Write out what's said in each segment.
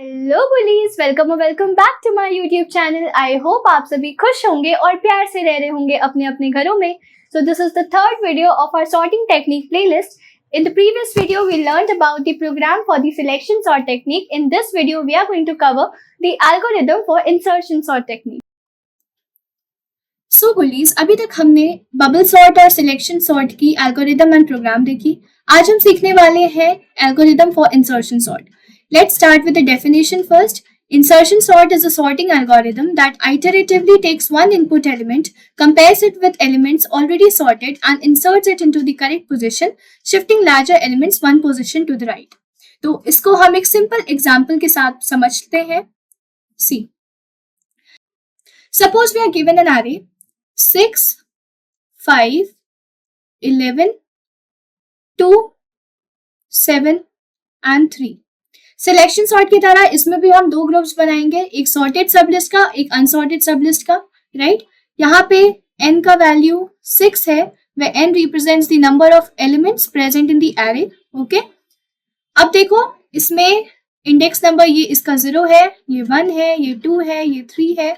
Hello bullies, welcome और welcome back to my YouTube channel. I hope आप सभी खुश होंगे और प्यार से रह रहे होंगे अपने अपने घरों में। So this is the third video of our sorting technique playlist. In the previous video, we learned about the program for the selection sort technique. In this video, we are going to cover the algorithm for insertion sort technique. So bullies, अभी तक हमने bubble sort और selection sort की algorithm and programme देखी. आज हम सीखने वाले हैं algorithm for insertion sort. Let's start with the definition first. Insertion sort is a sorting algorithm that iteratively takes one input element, compares it with elements already sorted, and inserts it into the correct position, shifting larger elements one position to the right. तो इसको हम एक simple example के साथ समझते हैं. See, suppose we are given an array 6, 5, 11, 2, 7 and 3. Selection sort की तरह इसमें भी हम दो ग्रुप्स बनाएंगे, एक सॉर्टेड सबलिस्ट का, एक अनसॉर्टेड सबलिस्ट का. राइट, यहाँ पे n का वैल्यू 6 है, where n represents the number of elements present in the array. Okay, अब देखो इसमें इंडेक्स नंबर ये इसका 0 है, ये 1 है, ये 2 है, ये 3 है,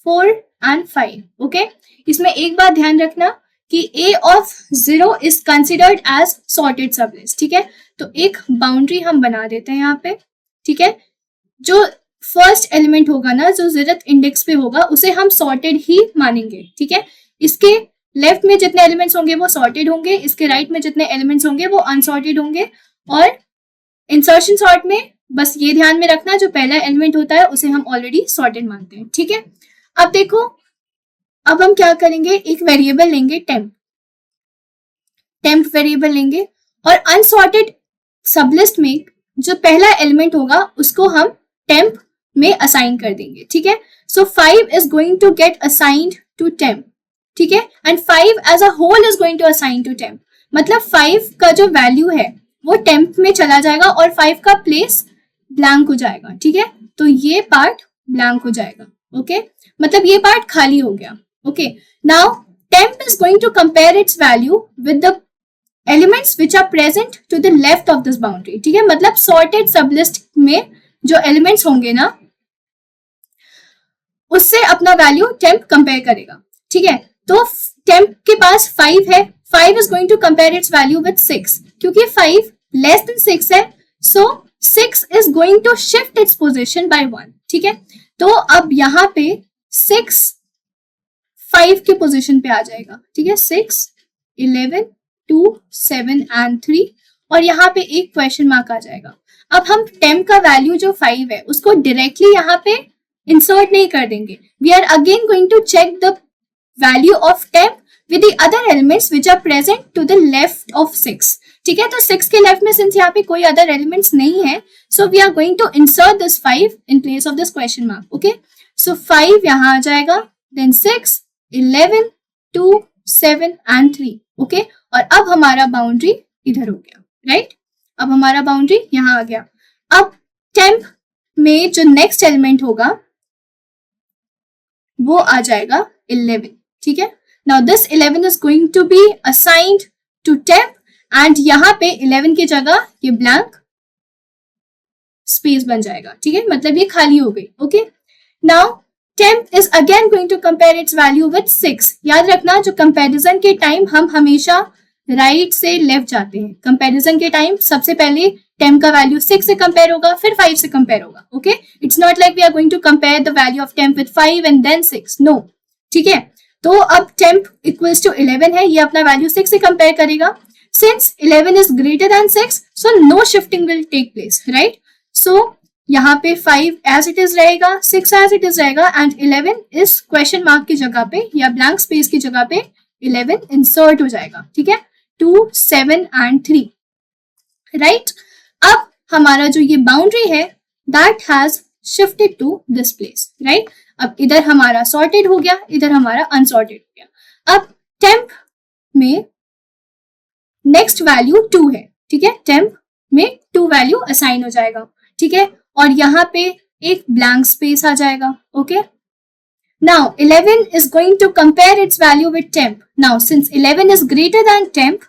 4 and 5. ओके, इसमें एक बात ध्यान रखना कि a of 0 is considered as sorted sublist. ठीक है, तो एक बाउंड्री हम बना देते हैं यहाँ पे. ठीक है, जो फर्स्ट एलिमेंट होगा ना, जो जीरोथ इंडेक्स पे होगा, उसे हम सॉर्टेड ही मानेंगे. ठीक है, इसके लेफ्ट में जितने एलिमेंट्स होंगे वो सॉर्टेड होंगे, इसके राइट में जितने एलिमेंट्स होंगे वो अनसॉर्टेड होंगे. और इंसर्शन सॉर्ट में बस ये ध्यान में रखना, जो पहला एलिमेंट होता है उसे हम ऑलरेडी सॉर्टेड मानते हैं. ठीक है, अब देखो, अब हम क्या करेंगे, एक वेरिएबल लेंगे टेम्प वेरिएबल लेंगे, और अनसॉर्टेड सबलिस्ट में जो पहला एलिमेंट होगा उसको हम टेम्प में असाइन कर देंगे. ठीक है, so 5 is going to get assigned to temp. ठीक है, and 5 as a whole is going to assign to temp. मतलब 5 का जो वैल्यू है वो टेम्प में चला जाएगा और 5 का प्लेस ब्लैंक हो जाएगा. ठीक है, तो ये पार्ट ब्लैंक हो जाएगा. ओके, मतलब ये पार्ट खाली हो गया. Okay, now temp is going to compare its value with the elements which are present to the left of this boundary. ठीक है, मतलब सॉर्टेड सबलिस्ट में जो एलिमेंट्स होंगे ना, उससे अपना वैल्यू टेम्प कंपेयर करेगा. ठीक है, तो टेम्प के पास 5 है, 5 is going to compare its value with 6. क्योंकि 5 लेस देन 6 है, so 6 is going to shift its position by 1. ठीक है, तो अब यहाँ पे 6 5 के पोजिशन पे आ जाएगा. ठीक है, 6, 11, 2, 7 and 3, और यहाँ पे एक क्वेश्चन मार्क आ जाएगा. अब हम टेम्प का वैल्यू जो 5 है उसको डायरेक्टली यहाँ पे इंसर्ट नहीं कर देंगे. We are again going to check the value of temp with the other elements which are present to the left of 6. ठीक है, तो 6 के लेफ्ट में सिंस यहाँ पे कोई अदर एलिमेंट्स नहीं है, so we are going to insert this 5 in place of this question mark. Okay, so 5 यहाँ आ जाएगा, देन 6, 11, 2, 7 and 3. ओके, और अब हमारा बाउंड्री इधर हो गया. राइट, अब हमारा बाउंड्री यहाँ आ गया. अब टेम्प में जो नेक्स्ट एलिमेंट होगा वो आ जाएगा 11. ठीक है, now this 11 is going to be assigned to temp, and यहाँ पे 11 की जगह ये ब्लैंक स्पेस बन जाएगा. ठीक है, मतलब ये खाली हो गई. Okay, now temp is again going to compare its value with 6. याद रखना, जो कंपैरिजन के टाइम हम हमेशा राइट से लेफ्ट जाते हैं. कंपैरिजन के टाइम सबसे पहले टेम्प का वैल्यू 6 से कंपेयर होगा, फिर 5 से कंपेयर होगा. Okay, it's not like we are going to compare the value of temp with 5 and then 6. No. ठीक है, तो अब टेम्प इक्वल्स टू 11 है, ये अपना वैल्यू 6 से कंपेयर करेगा. Since 11 is greater than 6, so no shifting will take place. Right, so यहाँ पे 5 एज इट इज रहेगा, 6 एज इट इज रहेगा, एंड 11 इस क्वेश्चन मार्क की जगह पे या ब्लैंक स्पेस की जगह पे 11 इंसर्ट हो जाएगा. ठीक है, 2, 7 and 3. राइट, अब हमारा जो ये बाउंड्री है that has shifted to this place. Right, अब इधर हमारा सॉर्टेड हो गया, इधर हमारा अनसॉर्टेड हो गया. अब टेम्प में नेक्स्ट वैल्यू 2 है. ठीक है, टेम्प में 2 वैल्यू असाइन हो जाएगा. ठीक है, और यहाँ पे एक ब्लैंक स्पेस आ जाएगा. Okay, now 11 is going to compare its value with temp. Now since 11 is greater than temp,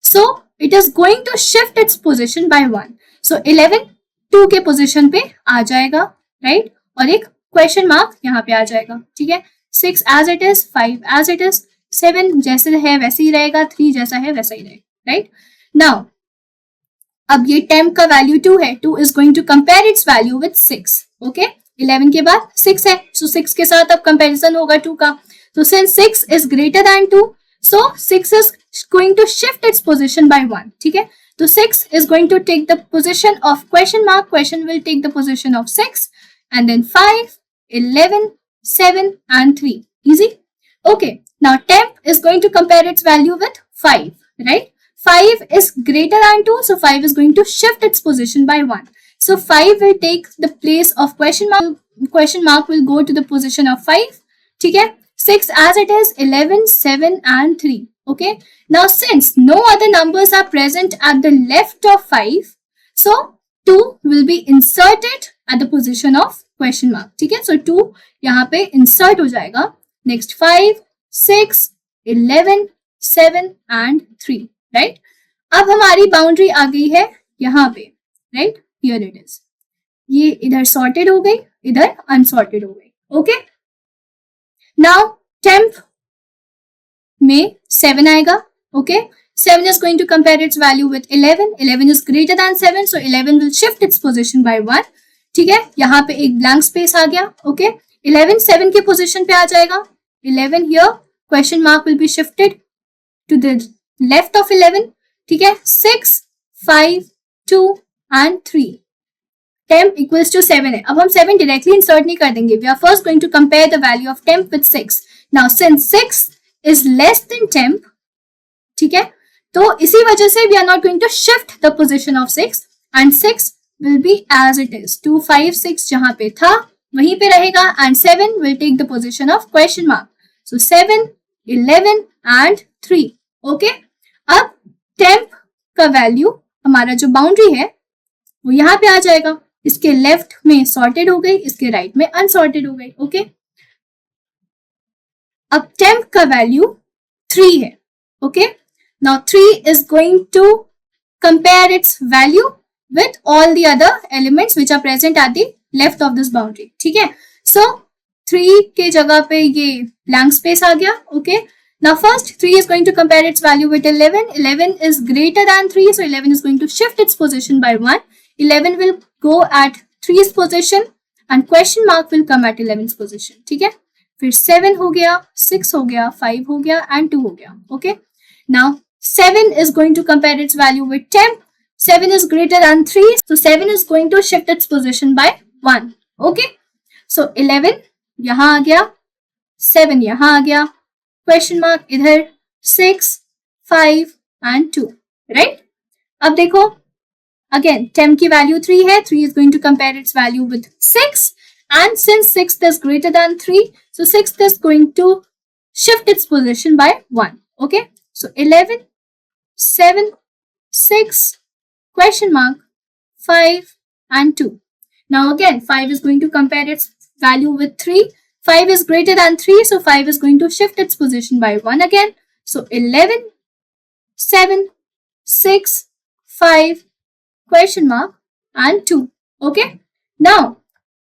so it is going to shift its position by 1. So 11 2 के पोजीशन पे आ जाएगा, राइट, और एक क्वेश्चन मार्क यहाँ पे आ जाएगा, ठीक है। 6 as it is, 5 as it is, 7 जैसे है वैसे ही रहेगा, 3 जैसा है वैसा ही रहेगा, राइट। नाउ अब ये temp का वैल्यू 2 है, 2 is going to compare its value with 6, okay. 11 के बाद 6 है, सो 6 के साथ अब कंपैरिजन होगा 2 का। So since 6 is greater than 2, so 6 is going to shift its position by 1, ठीक है। तो 6 is going to take the position of question mark, question will take the position of 6, and then 5, 11, 7 and 3, easy, okay। Now temp is going to compare its value with 5, right? 5 is greater than 2, so 5 is going to shift its position by 1. So 5 will take the place of question mark. Question mark will go to the position of 5. ठीक है? 6 as it is, 11, 7 and 3. Okay? Now since no other numbers are present at the left of 5, so 2 will be inserted at the position of question mark. ठीक है? So 2 यहाँ पे insert हो जाएगा. Next 5, 6, 11, 7 and 3. Right, अब हमारी boundary आ गई है यहाँ पे, राइट, हियर इट इज। ये इधर सॉर्टेड हो गई, इधर अनसॉर्टेड हो गई, ओके। नाउ टेम्प में 7 आएगा, okay. 7 is going to compare its value with 11. 11 is greater than 7, so 11 will shift its position by 1. ठीक है, यहाँ पे एक ब्लैंक स्पेस आ गया, ओके। 11 7 के पोजीशन पे आ जाएगा। 11 here, question mark will be shifted to the left of 11, ठीक है। 6, 5, 2 and 3. temp equals to 7 है। अब हम 7 directly insert नहीं कर देंगे। We are first going to compare the value of temp with 6. Now since 6 is less than temp, ठीक है, तो इसी वजह से we are not going to shift the position of 6 and 6 will be as it is. 2, 5, 6 जहां पे था वहीं पे रहेगा and 7 will take the position of question mark. So 7, 11 and 3. Okay? अब temp का वैल्यू हमारा जो बाउंड्री है वो यहाँ पे आ जाएगा। इसके लेफ्ट में सॉर्टेड हो गई, इसके राइट में अनसॉर्टेड हो गई, ओके। अब temp का वैल्यू 3 है, okay. Now 3 is going to compare its value with all the other elements which are present at the left of this boundary, ठीक है। So 3 के जगह पे ये blank space आ गया, okay. Now first 3 is going to compare its value with 11. 11 is greater than 3, so 11 is going to shift its position by 1. 11 will go at 3's position and question mark will come at 11's position. ठीक है, फिर 7 हो गया, 6 हो गया, 5 हो गया and 2 हो गया, okay. Now 7 is going to compare its value with temp. 7 is greater than 3, so 7 is going to shift its position by 1, okay. So 11 यहाँ आ गया, 7 यहाँ आ गया, क्वेश्चन मार्क इधर, 6, 5 and 2, राइट। अब देखो अगेन temp की वैल्यू 3 है, 3 is going to compare its value with 6 and since 6 is greater than 3, so 6 is going to shift its position by 1, okay. So 11, 7, 6, question mark, 5 and 2. Now again 5 is going to compare its value with 3. 5 is greater than 3, so 5 is going to shift its position by 1 again. So 11, 7, 6, 5, question mark and 2. Okay. Now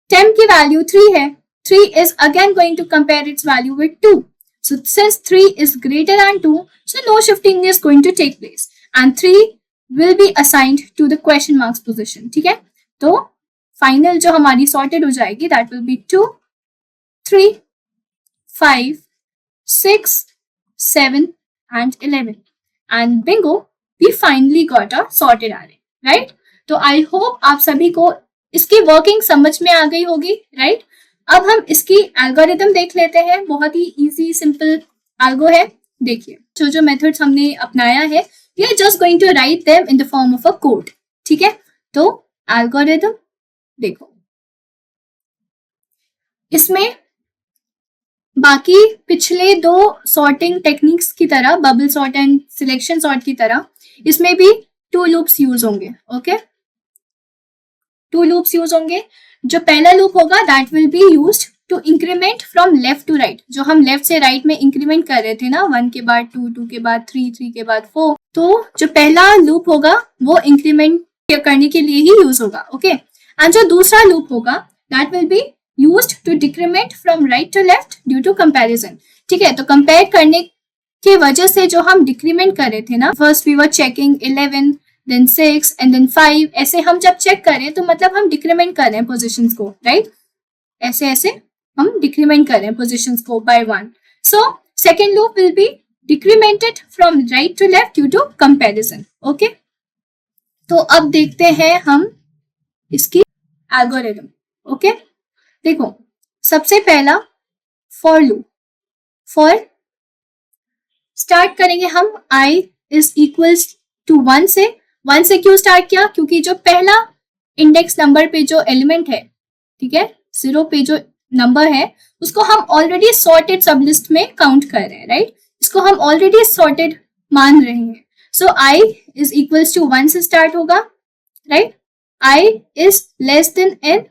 temp की value 3 है. 3 is again going to compare its value with 2. So since 3 is greater than 2, so no shifting is going to take place and 3 will be assigned to the question marks position. ठीक है, तो final जो हमारी sorted हो जाएगी that will be 2, 3, 5, 6, 7 and 11 and bingo, we finally got a sorted array, right? तो I hope आप सभी को इसकी वर्किंग समझ में आ गई होगी, राइट। अब हम इसकी एल्गोरिथम देख लेते हैं, बहुत ही इजी सिंपल एल्गो है। देखिए जो जो मेथड्स हमने अपनाया है, we are just going to write them in the form of a code, ठीक है। तो एल्गोरिथम देखो, इसमें बाकी पिछले दो सॉर्टिंग टेक्निक्स की तरह, bubble sort and selection sort की तरह, इसमें भी 2 लूप्स यूज होंगे, ओके। 2 लूप्स यूज होंगे। जो पहला लूप होगा that will be used to increment from left to right. जो हम लेफ्ट से राइट में इंक्रीमेंट कर रहे थे ना, 1 के बाद 2, 2 के बाद 3, 3 के बाद 4, तो जो पहला लूप होगा वो इंक्रीमेंट करने के लिए ही यूज होगा. ओके, एंड जो दूसरा लूप होगा that will be used to decrement from right to left due to comparison. ठीक है, तो कंपेयर करने की वजह से जो हम डिक्रीमेंट कर रहे थे ना, first we were checking 11 then 6 and then 5, ऐसे हम जब चेक करें तो मतलब हम डिक्रीमेंट कर रहे हैं पोजीशंस को, राइट? ऐसे ऐसे हम डिक्रीमेंट कर रहे हैं पोजीशंस को by 1. So second loop will be decremented from right to left due to comparison. Okay, तो अब देखते हैं हम इसकी एल्गोरिथम. ओके, देखो सबसे पहला फॉर लूप. फॉर स्टार्ट करेंगे हम i इज इक्वल्स टू 1 से. 1 से क्यों स्टार्ट किया? क्योंकि जो पहला इंडेक्स नंबर पे जो एलिमेंट है, ठीक है, 0 पे जो नंबर है उसको हम ऑलरेडी सॉर्टेड सबलिस्ट में काउंट कर रहे हैं, राइट? इसको हम ऑलरेडी सॉर्टेड मान रहे हैं. सो i इज इक्वल्स टू 1 से स्टार्ट होगा, right? i is less than n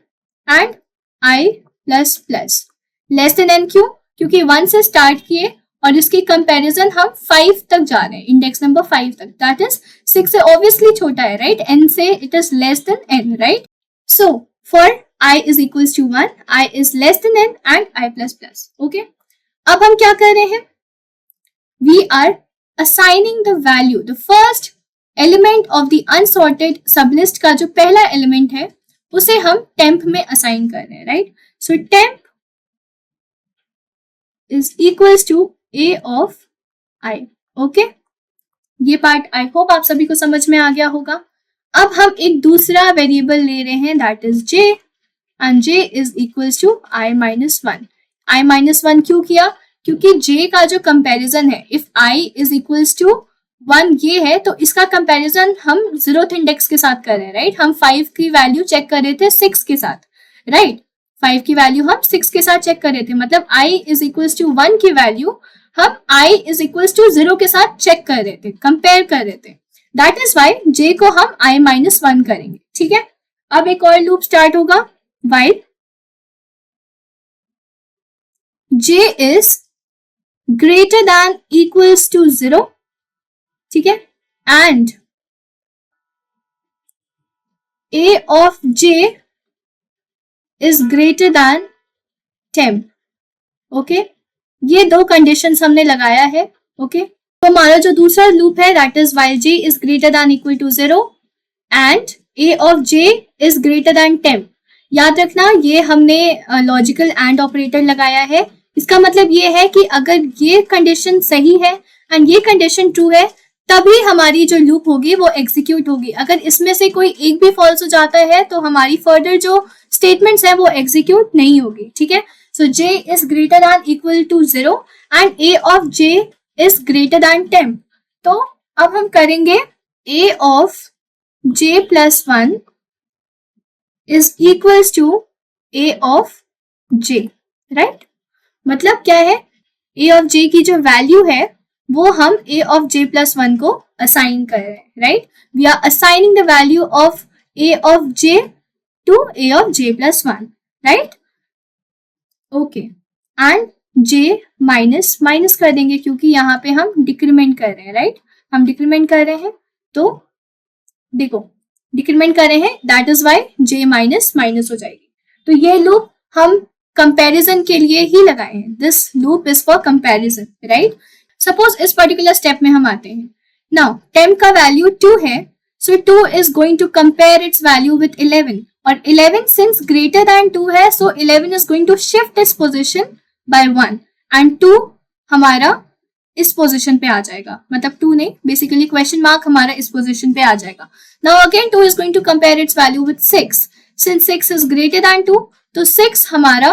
and i plus plus. Less than n क्यों? क्योंकि 1 से स्टार्ट किए और इसकी कंपैरिजन हम 5 तक जा रहे हैं, इंडेक्स नंबर 5 तक, दैट इज 6 से ऑब्वियसली छोटा है, राइट? n से it is less than n, right? So for i is equals to 1, i is less than n and i plus plus. Okay, अब हम क्या कर रहे हैं? We are assigning the value, the first element of the unsorted sublist का जो पहला element है उसे हम temp में असाइन कर रहे हैं, right? So temp is equals to a of i. Okay, ये पार्ट आई होप आप सभी को समझ में आ गया होगा. अब हम एक दूसरा वेरिएबल ले रहे हैं that is j and j is equals to i minus 1. i minus 1 क्यों किया? क्योंकि j का जो कंपैरिजन है, if i is equals to 1 ये है तो इसका कंपैरिजन हम 0th इंडेक्स के साथ कर रहे हैं, राइट? हम 5 की वैल्यू चेक कर रहे थे 6 के साथ, राइट? 5 की वैल्यू हम 6 के साथ चेक कर रहे थे, मतलब i is equals to 1 की वैल्यू हम i is equals to 0 के साथ चेक कर रहे थे, कंपेयर कर रहे थे. दैट इज वाई j को हम i minus 1 करेंगे. ठीक है, अब एक और लूप स्टार्ट होगा while j is greater than equals to 0, ठीक है, and a of j is greater than temp. Okay, ये दो कंडीशंस हमने लगाया है. ओके, तो हमारा जो दूसरा लूप है that is while j is greater than equal to 0 and a of j is greater than temp. याद रखना ये हमने लॉजिकल एंड ऑपरेटर लगाया है. इसका मतलब ये है कि अगर ये कंडीशन सही है एंड ये कंडीशन ट्रू है तभी हमारी जो लूप होगी वो एग्जीक्यूट होगी. अगर इसमें से कोई एक भी फॉल्स हो जाता है तो हमारी फर्दर जो स्टेटमेंट्स है वो एग्जीक्यूट नहीं होगी. ठीक है, so j is greater than equal to 0 and a of j is greater than temp. तो अब हम करेंगे a of j plus 1 is equals to a of j, right? मतलब क्या है? a of j की जो वैल्यू है वो हम a of j plus 1 को असाइन कर रहे हैं, right? We are assigning the value of a of j to a of j plus 1, right? Okay, and j minus minus कर देंगे क्योंकि यहाँ पे हम डिक्रीमेंट कर रहे हैं, right? हम डिक्रीमेंट कर रहे हैं तो देखो डिक्रीमेंट कर रहे हैं, that is why j minus minus हो जाएगी. तो ये लूप हम कंपैरिजन के लिए ही लगाए हैं. This loop is for comparison, right? Suppose इस पर्टिकुलर स्टेप में हम आते हैं. नाउ temp का वैल्यू 2 है, so 2 is going to compare its value with 11 और 11 सिंस ग्रेटर दैन 2 है so 11 is going to shift its position by 1 and 2 हमारा इस पोजीशन पे आ जाएगा, मतलब 2 नहीं, बेसिकली क्वेश्चन मार्क हमारा इस पोजीशन पे आ जाएगा. Now again 2 is going to compare its value with 6 since 6 is greater than 2 तो 6 हमारा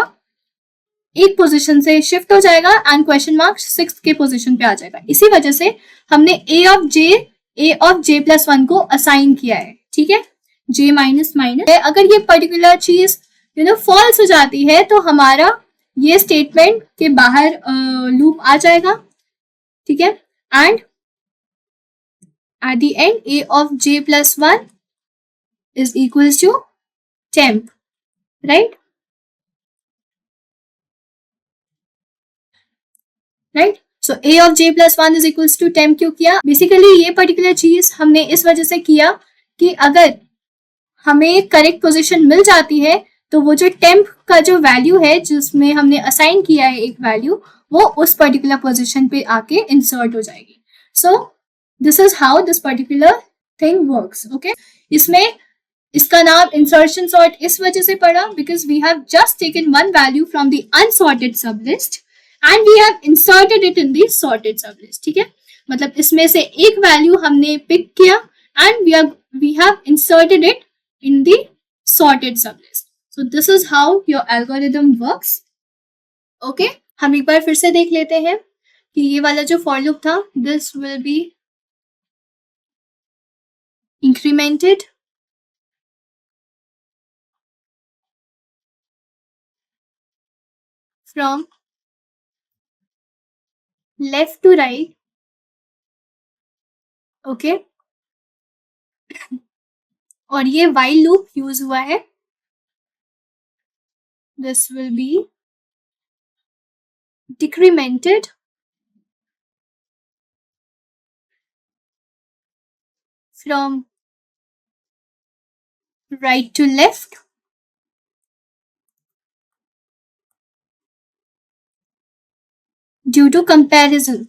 एक पोजीशन से शिफ्ट हो जाएगा एंड क्वेश्चन मार्क 6 के पोजीशन पे आ जाएगा. इसी वजह से हमने a ऑफ j प्लस 1 को असाइन किया है. ठीक है, j माइनस माइनस. अगर ये पर्टिकुलर चीज फॉल्स हो जाती है तो हमारा ये स्टेटमेंट के बाहर लूप आ जाएगा. ठीक है, and at the end a of j plus 1 is equals to temp, right? Right, so a of j plus 1 is equals to temp क्यों किया? बेसिकली ये पर्टिकुलर चीज हमने इस वजह से किया कि अगर हमें करेक्ट पोजीशन मिल जाती है तो वो जो टेम्प का जो वैल्यू है जिसमें हमने असाइन किया है एक वैल्यू, वो उस पर्टिकुलर पोजीशन पे आके इंसर्ट हो जाएगी. So this is how this particular thing works. Okay, इसमें इसका नाम इंसर्शन सॉर्ट इस वजह से पड़ा because we have just taken one value from the unsorted sub list and we have inserted it in the sorted sub list. ठीक है, मतलब इसमें से एक वैल्यू हमने पिक किया and we have inserted it in the sorted sublist. So this is how your algorithm works. Okay, हम एक बार फिर से देख लेते हैं कि ये वाला जो for loop था, this will be incremented from left to right. Okay, और ये while loop यूज हुआ है. This will be decremented from right to left due to comparison.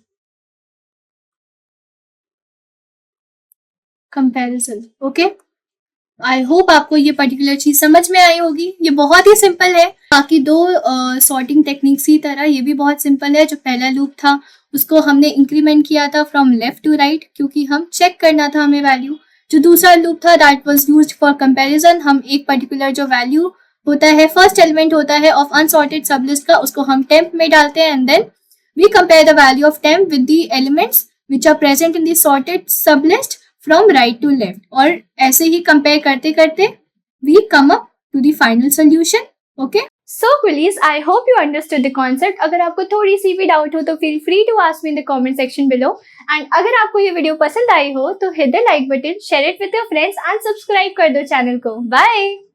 Okay, I hope आपको ये पर्टिकुलर चीज समझ में आई होगी. ये बहुत ही सिंपल है. बाकी दो सॉर्टिंग टेक्निक्स की तरह ये भी बहुत सिंपल है. जो पहला लूप था उसको हमने इंक्रीमेंट किया था फ्रॉम लेफ्ट टू राइट क्योंकि हम चेक करना था हमें वैल्यू. जो दूसरा लूप था that was used for comparison. हम एक पर्टिकुलर जो वैल्यू होता है, फर्स्ट एलिमेंट होता है ऑफ अनसॉर्टेड सबलिस्ट का, उसको हम टेम्प में डालते हैं and then we compare the value of temp with the elements which are present in the sorted sublist from right to left. और ऐसे ही कंपेयर करते करते we come up to the final solution. Okay, So Quillies, I hope you understood the concept. अगर आपको थोड़ी सी भी doubt हो तो feel free to ask me in the comment section below. And अगर आपको ये वीडियो पसंद आई हो तो hit the like button, share it with your friends and subscribe कर दो चैनल को. Bye.